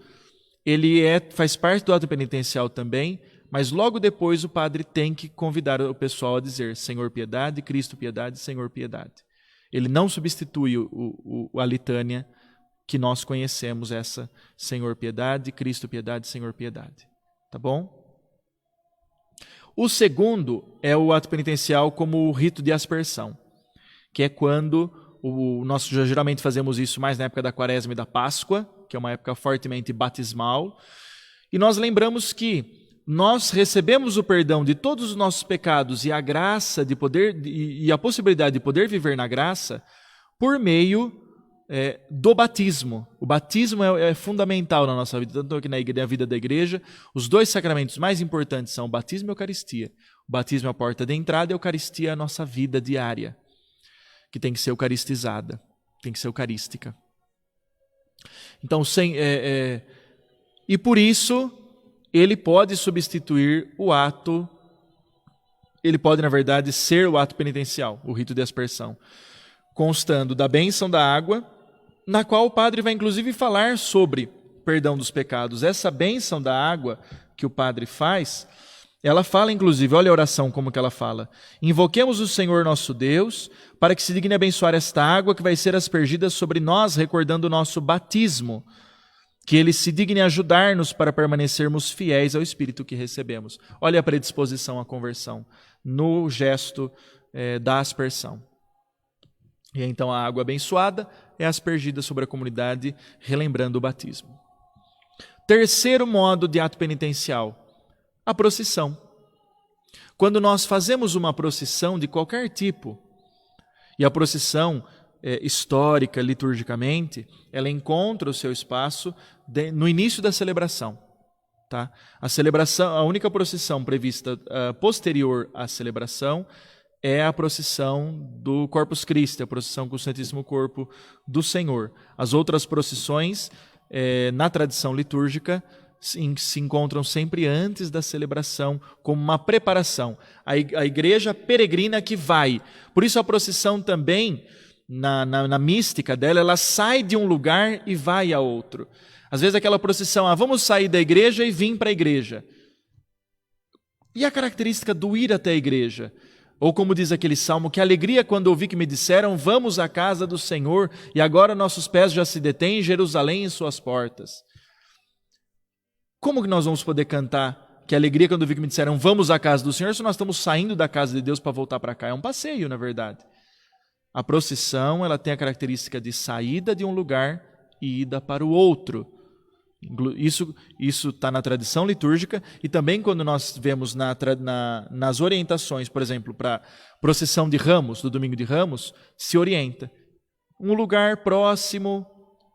ele faz parte do ato penitencial também, mas logo depois o padre tem que convidar o pessoal a dizer Senhor piedade, Cristo piedade, Senhor piedade. Ele não substitui a litânia que nós conhecemos, essa Senhor piedade, Cristo piedade, Senhor piedade. Tá bom? O segundo é o ato penitencial como o rito de aspersão, que é quando nós geralmente fazemos isso mais na época da Quaresma e da Páscoa, que é uma época fortemente batismal, e nós lembramos que nós recebemos o perdão de todos os nossos pecados e a graça de poder e a possibilidade de poder viver na graça por meio do batismo. O batismo é fundamental na nossa vida, tanto que na vida da igreja, os 2 sacramentos mais importantes são o batismo e a Eucaristia. O batismo é a porta de entrada e a Eucaristia é a nossa vida diária, que tem que ser eucaristizada, tem que ser eucarística. Então, e por isso, ele pode substituir o ato, ele pode, na verdade, ser o ato penitencial, o rito de aspersão, constando da bênção da água, na qual o padre vai, inclusive, falar sobre perdão dos pecados. Essa bênção da água que o padre faz, ela fala, inclusive, olha a oração como que ela fala: invoquemos o Senhor nosso Deus, para que se digne abençoar esta água que vai ser aspergida sobre nós, recordando o nosso batismo, que ele se digne ajudar-nos para permanecermos fiéis ao Espírito que recebemos. Olha a predisposição à conversão no gesto da aspersão. E então a água abençoada é aspergida sobre a comunidade, relembrando o batismo. Terceiro modo de ato penitencial: a procissão. Quando nós fazemos uma procissão de qualquer tipo, e a procissão histórica, liturgicamente, ela encontra o seu espaço no início da celebração. Tá? A celebração, a única procissão prevista posterior à celebração é a procissão do Corpus Christi, a procissão com o Santíssimo Corpo do Senhor. As outras procissões, na tradição litúrgica, se encontram sempre antes da celebração, como uma preparação. A igreja peregrina que vai. Por isso a procissão também, na mística dela, ela sai de um lugar e vai a outro. Às vezes aquela procissão, vamos sair da igreja e vir para a igreja. E a característica do ir até a igreja? Ou como diz aquele salmo, que alegria quando ouvi que me disseram, vamos à casa do Senhor, e agora nossos pés já se detêm em Jerusalém em suas portas. Como que nós vamos poder cantar que alegria quando vi que me disseram vamos à casa do Senhor, se nós estamos saindo da casa de Deus para voltar para cá? É um passeio, na verdade. A procissão, ela tem a característica de saída de um lugar e ida para o outro. Isso está na tradição litúrgica, e também quando nós vemos nas orientações, por exemplo, para procissão de Ramos, do Domingo de Ramos, se orienta um lugar próximo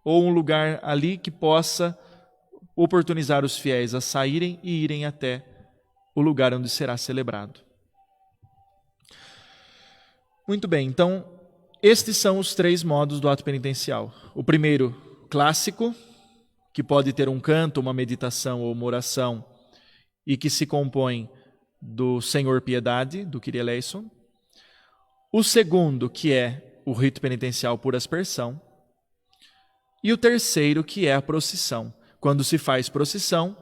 ou um lugar ali que possa oportunizar os fiéis a saírem e irem até o lugar onde será celebrado. Muito bem, então estes são os 3 modos do ato penitencial. O primeiro, clássico, que pode ter um canto, uma meditação ou uma oração, e que se compõe do Senhor Piedade, do Kyrie eleison. O segundo, que é o rito penitencial por aspersão. E o terceiro, que é a procissão. Quando se faz procissão,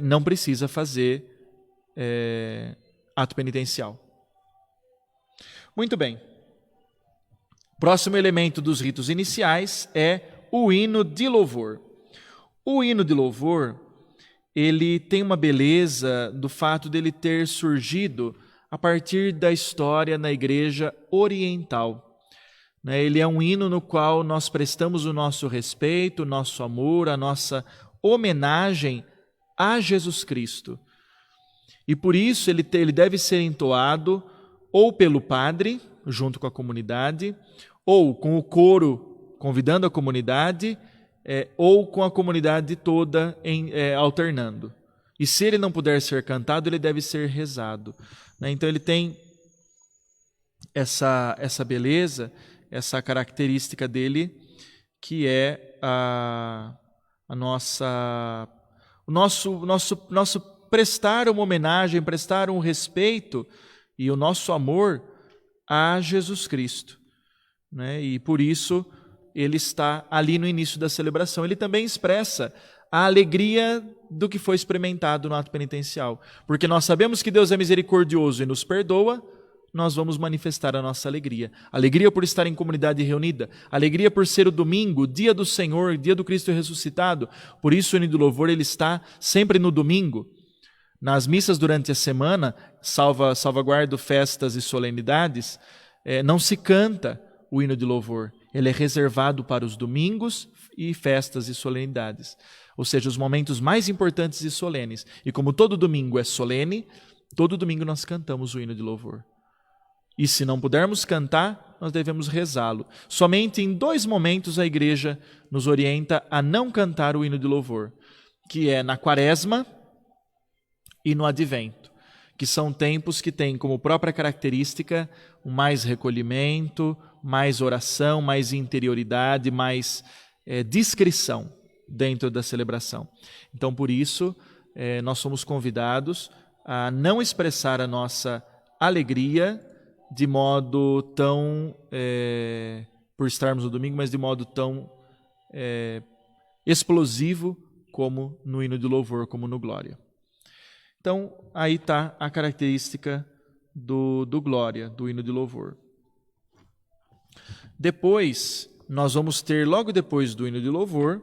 não precisa fazer ato penitencial. Muito bem. Próximo elemento dos ritos iniciais é o hino de louvor. O hino de louvor, ele tem uma beleza do fato dele ter surgido a partir da história na Igreja Oriental. Ele é um hino no qual nós prestamos o nosso respeito, o nosso amor, a nossa homenagem a Jesus Cristo. E por isso ele deve ser entoado ou pelo padre, junto com a comunidade, ou com o coro convidando a comunidade, ou com a comunidade toda alternando. E se ele não puder ser cantado, ele deve ser rezado. Então ele tem essa beleza, essa característica dele, que é o nosso prestar uma homenagem, prestar um respeito e o nosso amor a Jesus Cristo. E por isso ele está ali no início da celebração. Ele também expressa a alegria do que foi experimentado no ato penitencial. Porque nós sabemos que Deus é misericordioso e nos perdoa, nós vamos manifestar a nossa alegria. Alegria por estar em comunidade reunida, alegria por ser o domingo, dia do Senhor, dia do Cristo ressuscitado. Por isso o hino do louvor ele está sempre no domingo. Nas missas durante a semana, salvaguardo festas e solenidades, não se canta o hino de louvor. Ele é reservado para os domingos e festas e solenidades. Ou seja, os momentos mais importantes e solenes. E como todo domingo é solene, todo domingo nós cantamos o hino de louvor. E se não pudermos cantar, nós devemos rezá-lo. Somente em 2 momentos a Igreja nos orienta a não cantar o hino de louvor, que é na Quaresma e no Advento, que são tempos que têm como própria característica mais recolhimento, mais oração, mais interioridade, mais discrição dentro da celebração. Então, por isso, nós somos convidados a não expressar a nossa alegria de modo tão, por estarmos no domingo, mas de modo tão explosivo como no hino de louvor, como no Glória. Então, aí está a característica do Glória, do hino de louvor. Depois, nós vamos ter, logo depois do hino de louvor,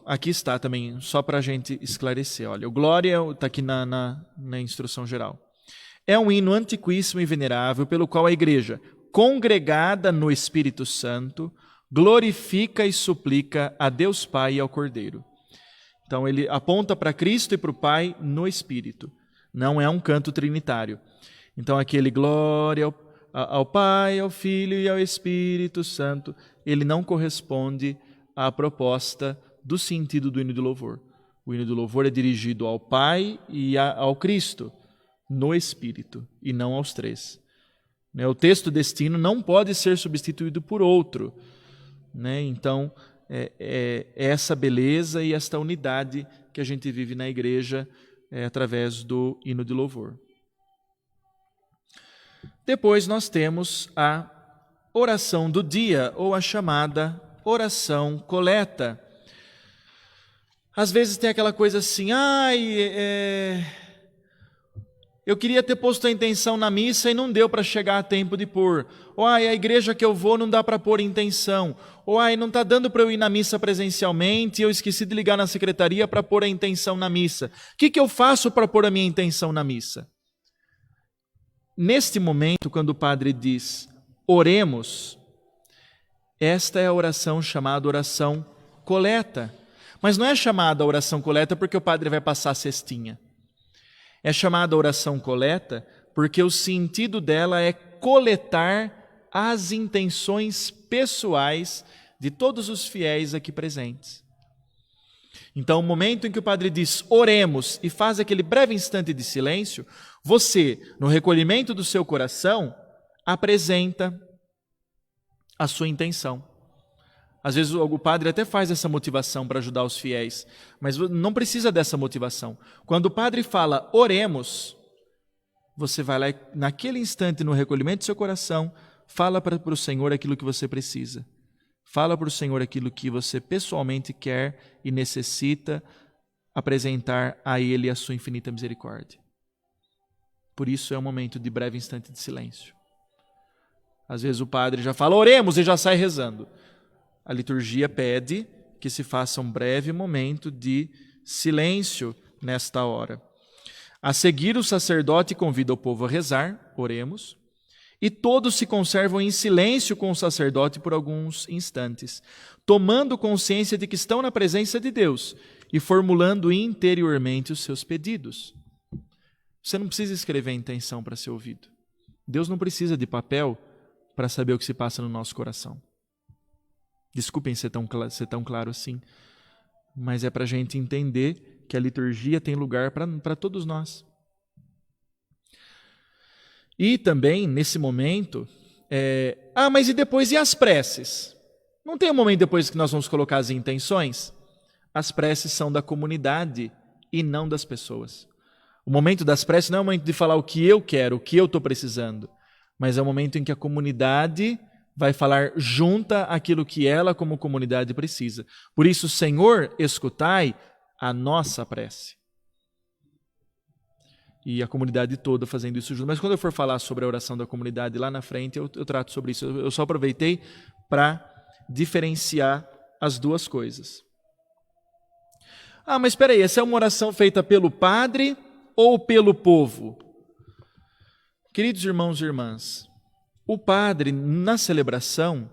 aqui está também, só para a gente esclarecer. Olha, o Glória está aqui na instrução geral. É um hino antiquíssimo e venerável, pelo qual a Igreja, congregada no Espírito Santo, glorifica e suplica a Deus Pai e ao Cordeiro. Então ele aponta para Cristo e para o Pai no Espírito. Não é um canto trinitário. Então aquele glória ao Pai, ao Filho e ao Espírito Santo, ele não corresponde à proposta do sentido do hino de louvor. O hino de louvor é dirigido ao Pai e ao Cristo no Espírito, e não aos 3. O texto deste hino não pode ser substituído por outro. Então, é essa beleza e esta unidade que a gente vive na igreja através do hino de louvor. Depois nós temos a oração do dia, ou a chamada oração coleta. Às vezes tem aquela coisa assim, eu queria ter posto a intenção na missa e não deu para chegar a tempo de pôr. Ou a igreja que eu vou não dá para pôr intenção. Ou não está dando para eu ir na missa presencialmente e eu esqueci de ligar na secretaria para pôr a intenção na missa. O que eu faço para pôr a minha intenção na missa? neste momento, quando o padre diz oremos, esta é a oração chamada oração coleta. Mas não é chamada oração coleta porque o padre vai passar a cestinha. É chamada oração coleta porque o sentido dela é coletar as intenções pessoais de todos os fiéis aqui presentes. Então, o momento em que o padre diz oremos e faz aquele breve instante de silêncio, você, no recolhimento do seu coração, apresenta a sua intenção. Às vezes o padre até faz essa motivação para ajudar os fiéis, mas não precisa dessa motivação. Quando o padre fala oremos, você vai lá e, naquele instante, no recolhimento do seu coração, fala para o Senhor aquilo que você precisa. Fala para o Senhor aquilo que você pessoalmente quer e necessita apresentar a Ele a sua infinita misericórdia. Por isso é um momento de breve instante de silêncio. Às vezes o padre já fala oremos e já sai rezando. A liturgia pede que se faça um breve momento de silêncio nesta hora. A seguir, o sacerdote convida o povo a rezar, oremos, e todos se conservam em silêncio com o sacerdote por alguns instantes, tomando consciência de que estão na presença de Deus e formulando interiormente os seus pedidos. Você não precisa escrever a intenção para ser ouvido. Deus não precisa de papel para saber o que se passa no nosso coração. Desculpem ser tão claro assim, mas é para a gente entender que a liturgia tem lugar para todos nós. E também, nesse momento, mas e depois, e as preces? Não tem um momento depois que nós vamos colocar as intenções? As preces são da comunidade e não das pessoas. O momento das preces não é o momento de falar o que eu quero, o que eu estou precisando, mas é o momento em que a comunidade vai falar junta aquilo que ela, como comunidade, precisa. Por isso, Senhor, escutai a nossa prece. E a comunidade toda fazendo isso junto. Mas quando eu for falar sobre a oração da comunidade lá na frente, eu trato sobre isso. Eu só aproveitei para diferenciar as duas coisas. Mas espera aí, essa é uma oração feita pelo padre ou pelo povo? Queridos irmãos e irmãs, o padre, na celebração,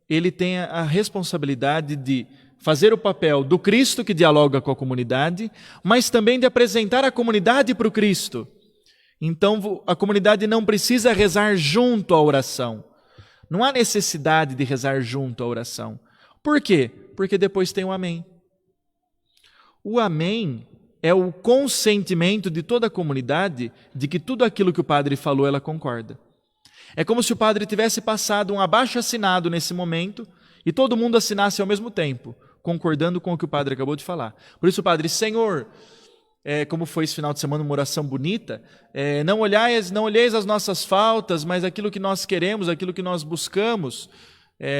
ele tem a responsabilidade de fazer o papel do Cristo que dialoga com a comunidade, mas também de apresentar a comunidade para o Cristo. Então, a comunidade não precisa rezar junto à oração. Não há necessidade de rezar junto à oração. Por quê? Porque depois tem o amém. O amém é o consentimento de toda a comunidade de que tudo aquilo que o padre falou, ela concorda. É como se o padre tivesse passado um abaixo-assinado nesse momento e todo mundo assinasse ao mesmo tempo, concordando com o que o padre acabou de falar. Por isso o padre, Senhor, como foi esse final de semana, uma oração bonita, não olheis as nossas faltas, mas aquilo que nós queremos, aquilo que nós buscamos,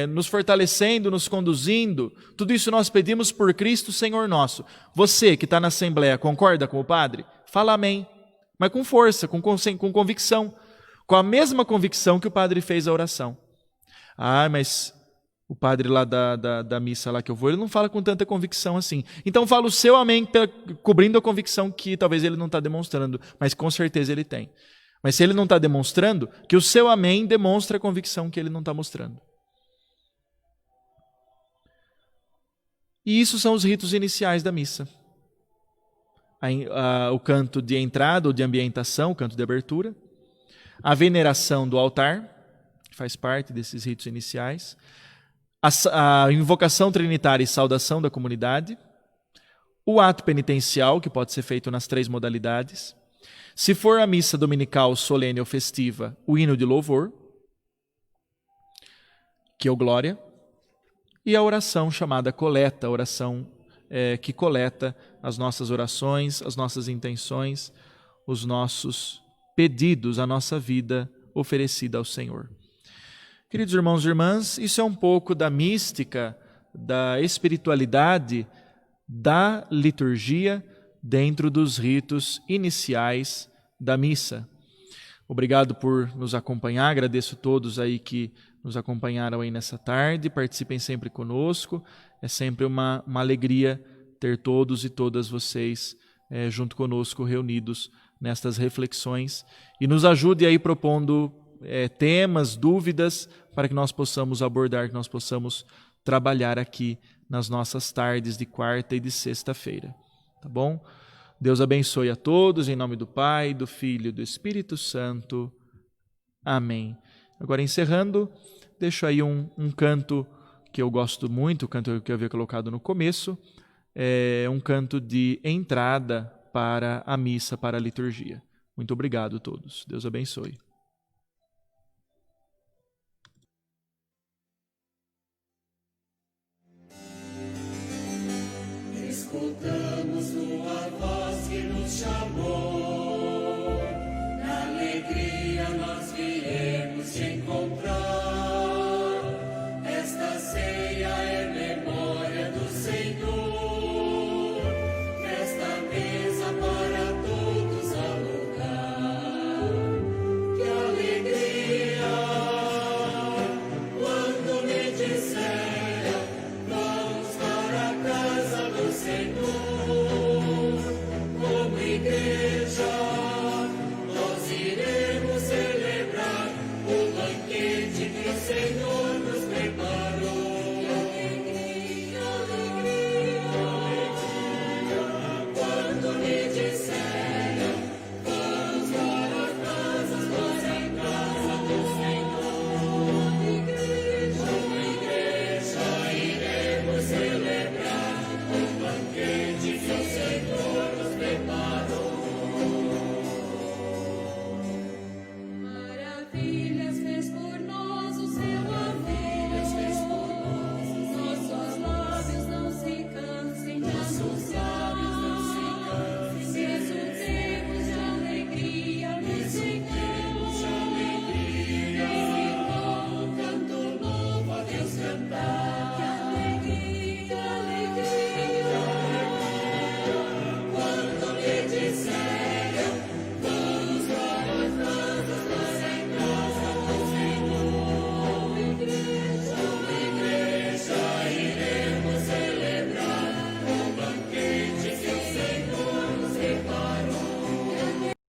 nos fortalecendo, nos conduzindo, tudo isso nós pedimos por Cristo, Senhor nosso. Você que está na Assembleia, concorda com o padre? Fala amém, mas com força, com convicção, com a mesma convicção que o padre fez a oração. Mas o padre lá da missa lá que eu vou, ele não fala com tanta convicção assim. Então fala o seu amém, cobrindo a convicção que talvez ele não está demonstrando, mas com certeza ele tem. Mas se ele não está demonstrando, que o seu amém demonstra a convicção que ele não está mostrando. E isso são os ritos iniciais da missa. O canto de entrada ou de ambientação, o canto de abertura. A veneração do altar, que faz parte desses ritos iniciais. A invocação trinitária e saudação da comunidade. O ato penitencial, que pode ser feito nas 3 modalidades. Se for a missa dominical, solene ou festiva, o hino de louvor, que é o Glória. E a oração chamada coleta, a oração que coleta as nossas orações, as nossas intenções, os nossos pedidos, a nossa vida oferecida ao Senhor. Queridos irmãos e irmãs, isso é um pouco da mística, da espiritualidade da liturgia dentro dos ritos iniciais da missa. Obrigado por nos acompanhar, agradeço a todos aí que nos acompanharam aí nessa tarde, participem sempre conosco, é sempre uma alegria ter todos e todas vocês junto conosco reunidos nestas reflexões e nos ajude aí propondo temas, dúvidas, para que nós possamos abordar, que nós possamos trabalhar aqui nas nossas tardes de quarta e de sexta-feira. Tá bom? Deus abençoe a todos, em nome do Pai, do Filho e do Espírito Santo. Amém. Agora, encerrando, deixo aí um canto que eu gosto muito, o canto que eu havia colocado no começo, é um canto de entrada para a missa, para a liturgia. Muito obrigado a todos. Deus abençoe.